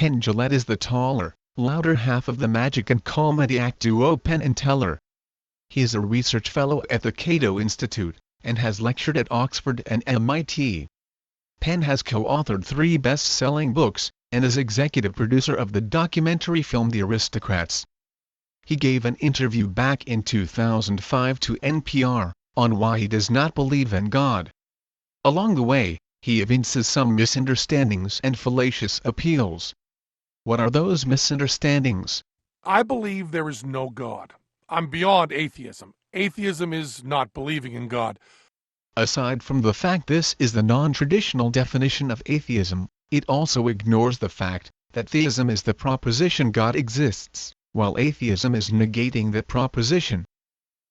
Penn Jillette is the taller, louder half of the magic and comedy act duo Penn and Teller. He is a research fellow at the Cato Institute, and has lectured at Oxford and MIT. Penn has co-authored 3 best-selling books, and is executive producer of the documentary film The Aristocrats. He gave an interview back in 2005 to NPR, on why he does not believe in God. Along the way, he evinces some misunderstandings and fallacious appeals. What are those misunderstandings? I believe there is no God. I'm beyond atheism. Atheism is not believing in God. Aside from the fact this is the non-traditional definition of atheism, it also ignores the fact that theism is the proposition God exists, while atheism is negating that proposition.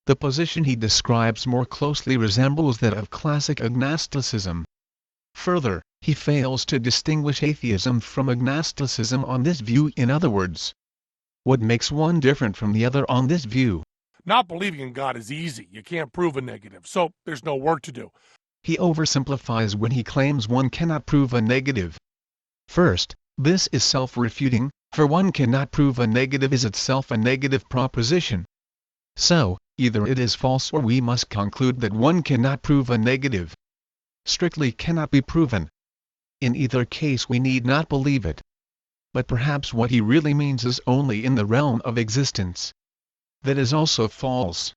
The position he describes more closely resembles that of classic agnosticism. Further, he fails to distinguish atheism from agnosticism on this view. In other words, what makes one different from the other on this view? Not believing in God is easy. You can't prove a negative, so there's no work to do. He oversimplifies when he claims one cannot prove a negative. First, this is self-refuting, for one cannot prove a negative is itself a negative proposition. So, either it is false or we must conclude that one cannot prove a negative. Strictly cannot be proven. In either case we need not believe it. But perhaps what he really means is only in the realm of existence. That is also false.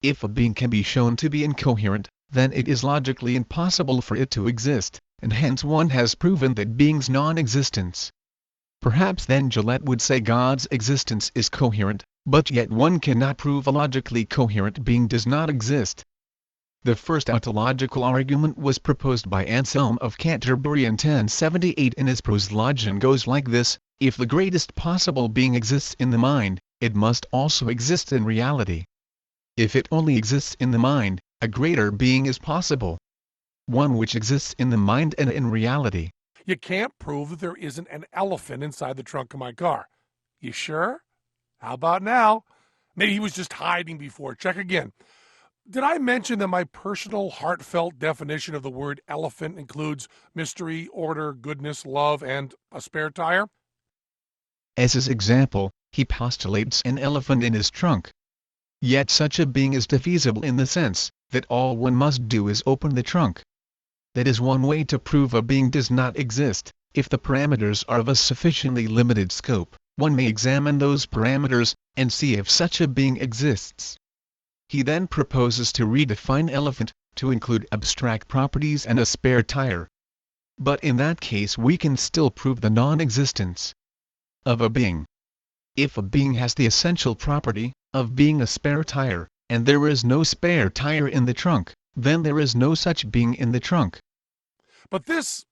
If a being can be shown to be incoherent, then it is logically impossible for it to exist, and hence one has proven that being's non-existence. Perhaps then Jillette would say God's existence is coherent, but yet one cannot prove a logically coherent being does not exist. The first ontological argument was proposed by Anselm of Canterbury in 1078 in his proslogion goes like this: if the greatest possible being exists in the mind, it must also exist in reality. If it only exists in the mind, a greater being is possible. One which exists in the mind and in reality. You can't prove that there isn't an elephant inside the trunk of my car. You sure? How about now? Maybe he was just hiding before. Check again. Did I mention that my personal, heartfelt definition of the word elephant includes mystery, order, goodness, love, and a spare tire? As his example, he postulates an elephant in his trunk. Yet such a being is defeasible in the sense that all one must do is open the trunk. That is one way to prove a being does not exist. If the parameters are of a sufficiently limited scope, one may examine those parameters, and see if such a being exists. He then proposes to redefine elephant, to include abstract properties and a spare tire. But in that case we can still prove the non-existence of a being. If a being has the essential property of being a spare tire, and there is no spare tire in the trunk, then there is no such being in the trunk. But this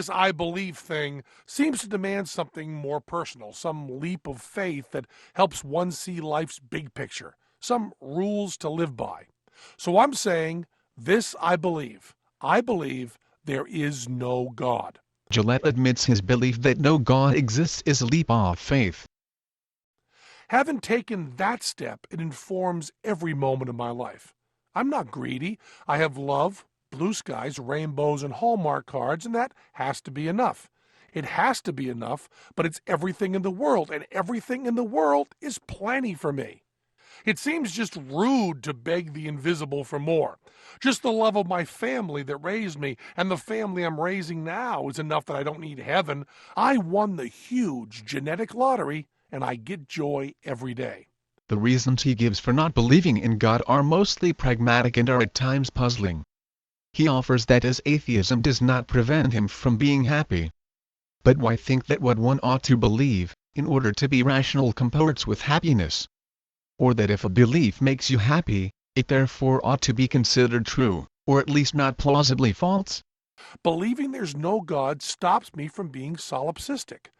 I believe thing seems to demand something more personal, some leap of faith that helps one see life's big picture, some rules to live by. So I'm saying, this I believe. I believe there is no God. Jillette admits his belief that no God exists is a leap of faith. Having taken that step, it informs every moment of my life. I'm not greedy. I have love, blue skies, rainbows, and Hallmark cards, and that has to be enough. It has to be enough, but it's everything in the world, and everything in the world is plenty for me. It seems just rude to beg the invisible for more. Just the love of my family that raised me and the family I'm raising now is enough that I don't need heaven. I won the huge genetic lottery, and I get joy every day. The reasons he gives for not believing in God are mostly pragmatic and are at times puzzling. He offers that as atheism does not prevent him from being happy. But why think that what one ought to believe, in order to be rational, comports with happiness? Or that if a belief makes you happy, it therefore ought to be considered true, or at least not plausibly false? Believing there's no God stops me from being solipsistic.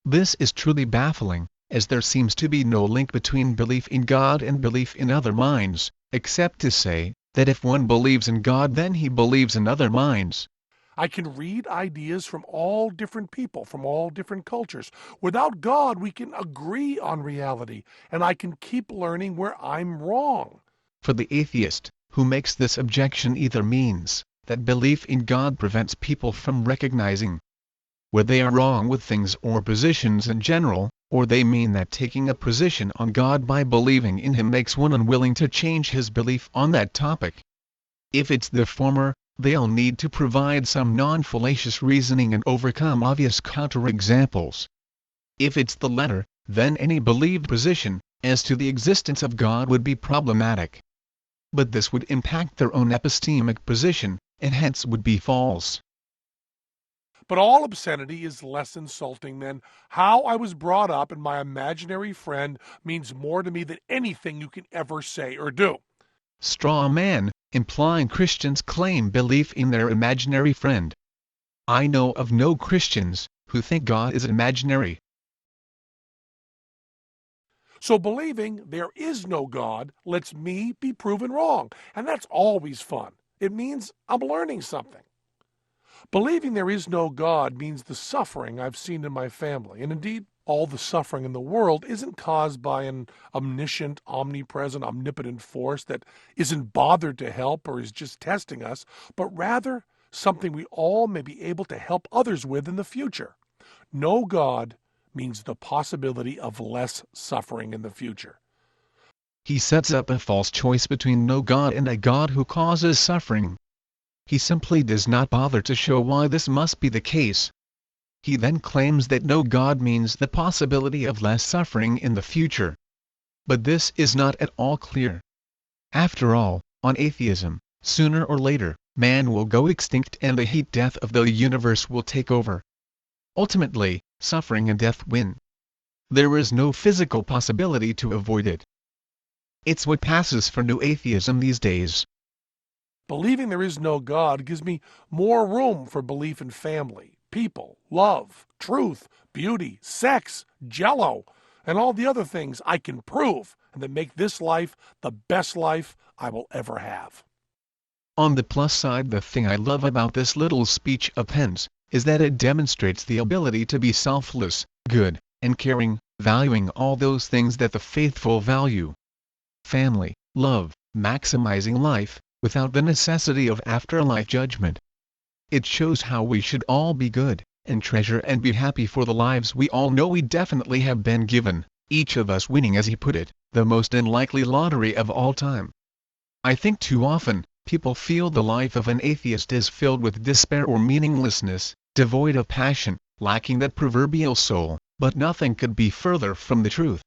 This is truly baffling, as there seems to be no link between belief in God and belief in other minds, except to say that if one believes in God then he believes in other minds. I can read ideas from all different people, from all different cultures. Without God, we can agree on reality, and I can keep learning where I'm wrong. For the atheist, who makes this objection either means that belief in God prevents people from recognizing where they are wrong with things or positions in general, or they mean that taking a position on God by believing in Him makes one unwilling to change his belief on that topic. If it's the former, they'll need to provide some non-fallacious reasoning and overcome obvious counterexamples. If it's the latter, then any believed position as to the existence of God would be problematic. But this would impact their own epistemic position, and hence would be false. But all obscenity is less insulting than how I was brought up, and my imaginary friend means more to me than anything you can ever say or do. Straw man, implying Christians claim belief in their imaginary friend. I know of no Christians who think God is imaginary. So believing there is no God lets me be proven wrong, and that's always fun. It means I'm learning something. Believing there is no God means the suffering I've seen in my family, and indeed all the suffering in the world, isn't caused by an omniscient, omnipresent, omnipotent force that isn't bothered to help or is just testing us, but rather something we all may be able to help others with in the future. No God means the possibility of less suffering in the future. He sets up a false choice between no God and a God who causes suffering. He simply does not bother to show why this must be the case. He then claims that no God means the possibility of less suffering in the future. But this is not at all clear. After all, on atheism, sooner or later, man will go extinct and the heat death of the universe will take over. Ultimately, suffering and death win. There is no physical possibility to avoid it. It's what passes for new atheism these days. Believing there is no God gives me more room for belief in family, people, love, truth, beauty, sex, jello, and all the other things I can prove and that make this life the best life I will ever have. On the plus side, the thing I love about this little speech of Penn's is that it demonstrates the ability to be selfless, good, and caring, valuing all those things that the faithful value. Family, love, maximizing life, without the necessity of afterlife judgment. It shows how we should all be good, and treasure and be happy for the lives we all know we definitely have been given, each of us winning, as he put it, the most unlikely lottery of all time. I think too often, people feel the life of an atheist is filled with despair or meaninglessness, devoid of passion, lacking that proverbial soul, but nothing could be further from the truth.